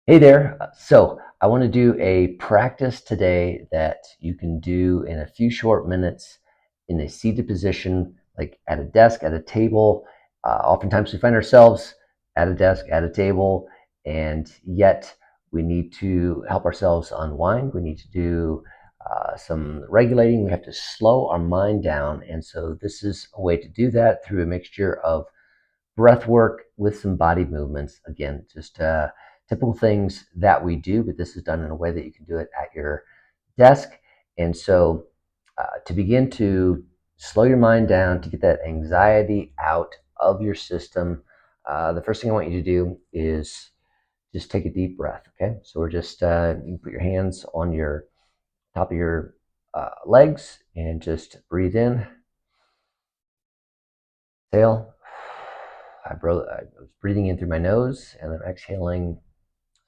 Hey there. So I want to do a practice today that you can do in a few short minutes in a seated position, like at a desk, at a table. Oftentimes we find ourselves at a desk, at a table, and yet we need to help ourselves unwind. We need to do some regulating. We have to slow our mind down. And so this is a way to do that through a mixture of breath work with some body movements. Again, just typical things that we do, but this is done in a way that you can do it at your desk. And so, to begin to slow your mind down, to get that anxiety out of your system, the first thing I want you to do is just take a deep breath. Okay, so we're just you can put your hands on your top of your legs and just breathe in, exhale. I was breathing in through my nose and then exhaling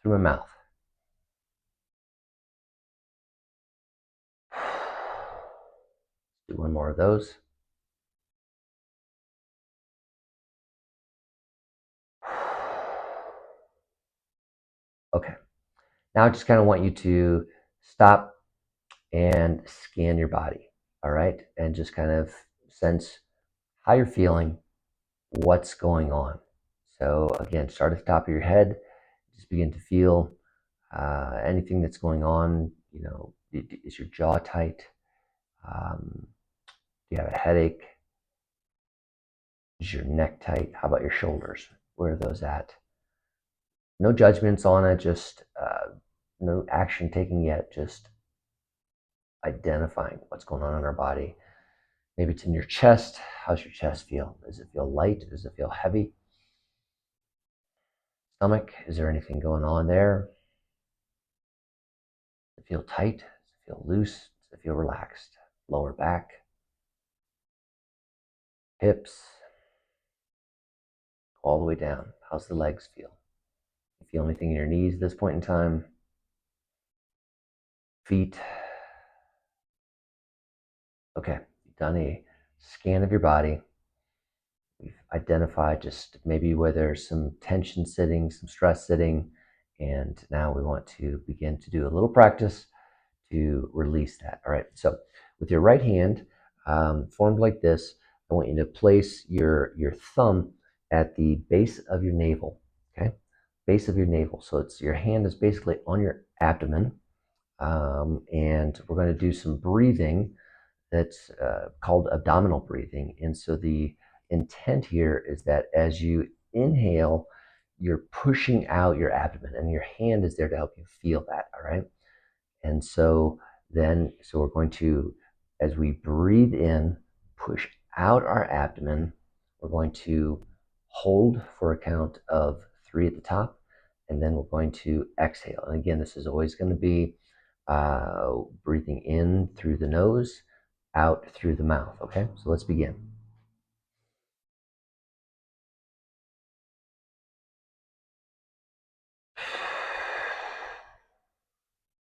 through my mouth. Do one more of those. Okay. Now I just kind of want you to stop and scan your body. All right. And just kind of sense how you're feeling, what's going on. So, again, start at the top of your head. Just begin to feel anything that's going on. Is your jaw tight? Do you have a headache? Is your neck tight? How about your shoulders? Where are those at? No judgments on it, just no action taken yet, just identifying what's going on in our body. Maybe it's in your chest. How's your chest feel? Does it feel light? Does it feel heavy? Stomach, is there anything going on there? Does it feel tight? Does it feel loose? Does it feel relaxed? Lower back, hips, all the way down. How's the legs feel? You feel anything in your knees at this point in time? Feet. Okay, you've done a scan of your body. We've identified just maybe where there's some tension sitting, some stress sitting, and now we want to begin to do a little practice to release that. All right, so with your right hand formed like this, I want you to place your thumb at the base of your navel, okay? Base of your navel. So it's your hand is basically on your abdomen, and we're going to do some breathing that's called abdominal breathing. And so the intent here is that as you inhale, you're pushing out your abdomen, and your hand is there to help you feel that. All right. And so we're going to, as we breathe in, push out our abdomen. We're going to hold for a count of 3 at the top, and then we're going to exhale. And again, this is always going to be breathing in through the nose, out through the mouth. Okay, so let's begin.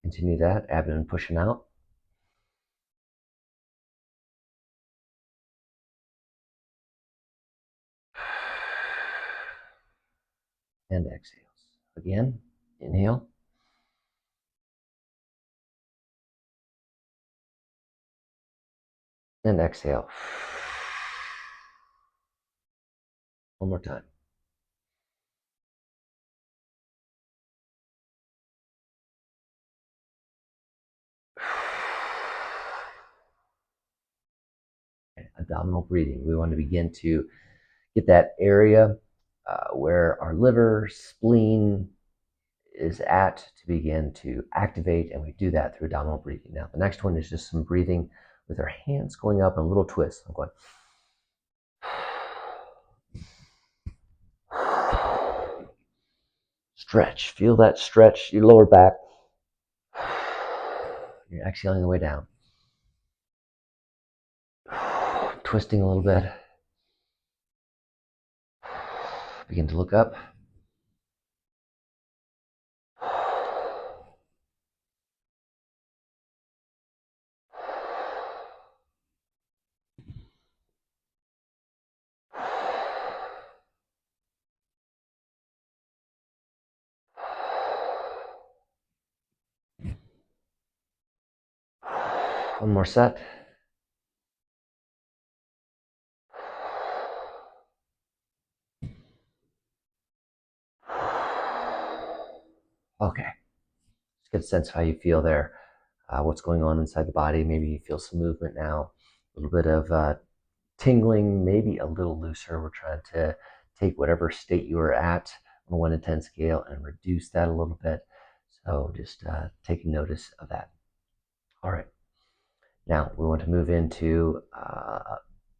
Continue that, abdomen pushing out, and exhales. Again, inhale, and exhale. One more time. Abdominal breathing. We want to begin to get that area where our liver, spleen is at to begin to activate, and we do that through abdominal breathing. Now, the next one is just some breathing with our hands going up and a little twist. I'm going. Stretch. Feel that stretch, your lower back. You're exhaling the way down. Twisting a little bit. Begin to look up. One more set. Okay. Just get a sense of how you feel there. What's going on inside the body. Maybe you feel some movement now, a little bit of tingling, maybe a little looser. We're trying to take whatever state you are at on a 1 to 10 scale and reduce that a little bit. So just taking notice of that. All right. Now we want to move into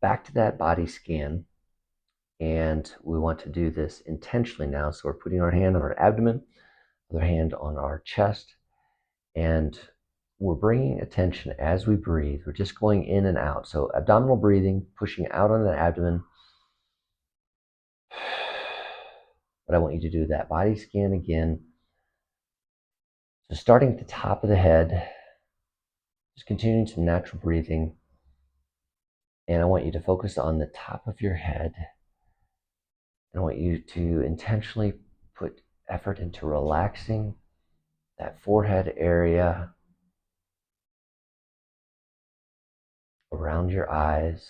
back to that body scan. And we want to do this intentionally now. So we're putting our hand on our abdomen, other hand on our chest, and we're bringing attention as we breathe. We're just going in and out. So abdominal breathing, pushing out on the abdomen. But I want you to do that body scan again. So starting at the top of the head, just continuing some natural breathing. And I want you to focus on the top of your head. And I want you to intentionally put effort into relaxing that forehead area, around your eyes.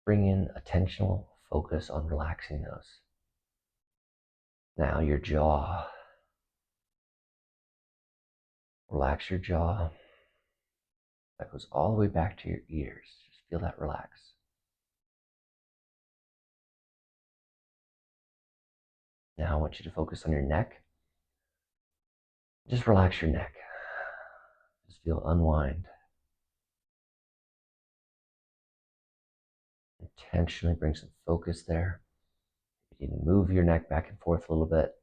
Bring in attentional focus on relaxing those. Now your jaw. Relax your jaw. That goes all the way back to your ears. Just feel that relax. Now I want you to focus on your neck. Just relax your neck. Just feel unwind. Intentionally bring some focus there. You can move your neck back and forth a little bit.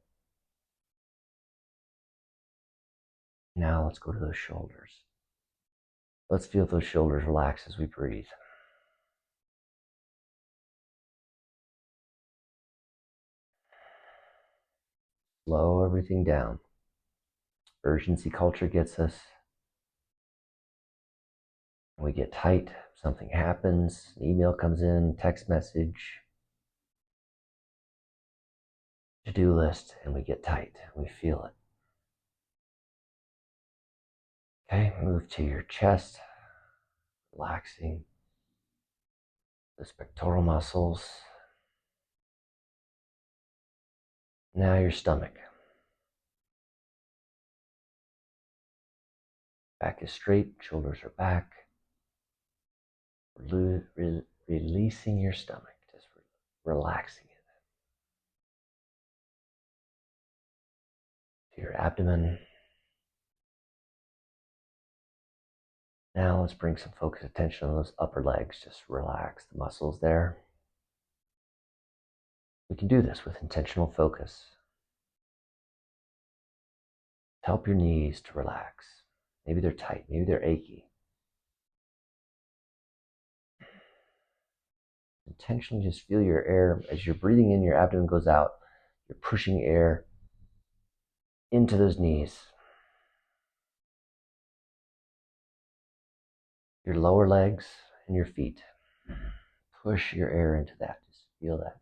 Now let's go to those shoulders. Let's feel those shoulders relax as we breathe. Slow everything down. Urgency culture gets us. We get tight, something happens, an email comes in, text message, to-do list, and we get tight. We feel it. Okay, move to your chest, relaxing the pectoral muscles. Now your stomach. Back is straight, shoulders are back. Releasing your stomach, just relaxing it. To your abdomen. Now let's bring some focused attention on those upper legs. Just relax the muscles there. We can do this with intentional focus. Help your knees to relax. Maybe they're tight, maybe they're achy. Intentionally just feel your air. As you're breathing in, your abdomen goes out. You're pushing air into those knees. Your lower legs and your feet. Push your air into that. Just feel that.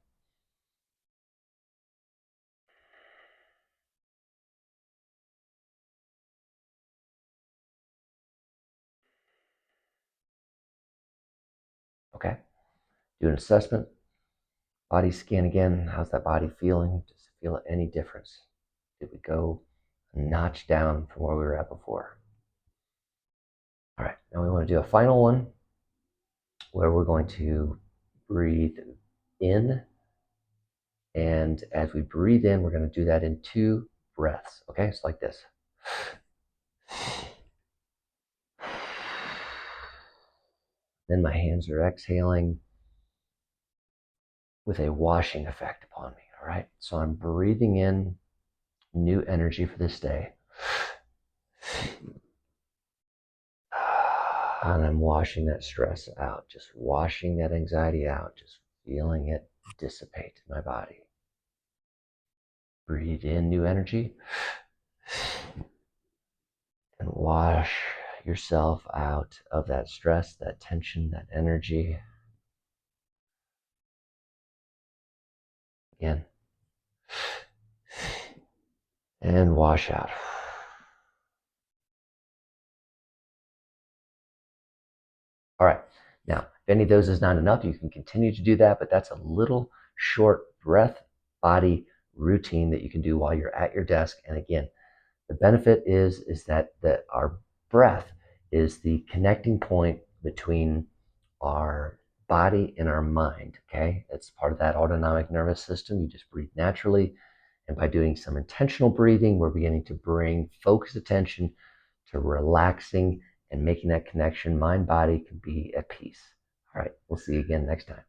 Okay. Do an assessment. Body scan again. How's that body feeling? Does it feel any difference? Did we go a notch down from where we were at before? All right. Now we want to do a final one where we're going to breathe in. And as we breathe in, we're going to do that in 2 breaths. Okay. It's like this. Then my hands are exhaling with a washing effect upon me. All right. So I'm breathing in new energy for this day. And I'm washing that stress out, just washing that anxiety out, just feeling it dissipate in my body. Breathe in new energy and wash yourself out of that stress, that tension, that energy. Again. And wash out. All right. Now, if any of those is not enough, you can continue to do that, but that's a little short breath body routine that you can do while you're at your desk. And again, the benefit is that our breath is the connecting point between our body and our mind. Okay, it's part of that autonomic nervous system. You just breathe naturally, and by doing some intentional breathing, we're beginning to bring focused attention to relaxing and making that connection. Mind body can be at peace. All right, we'll see you again next time.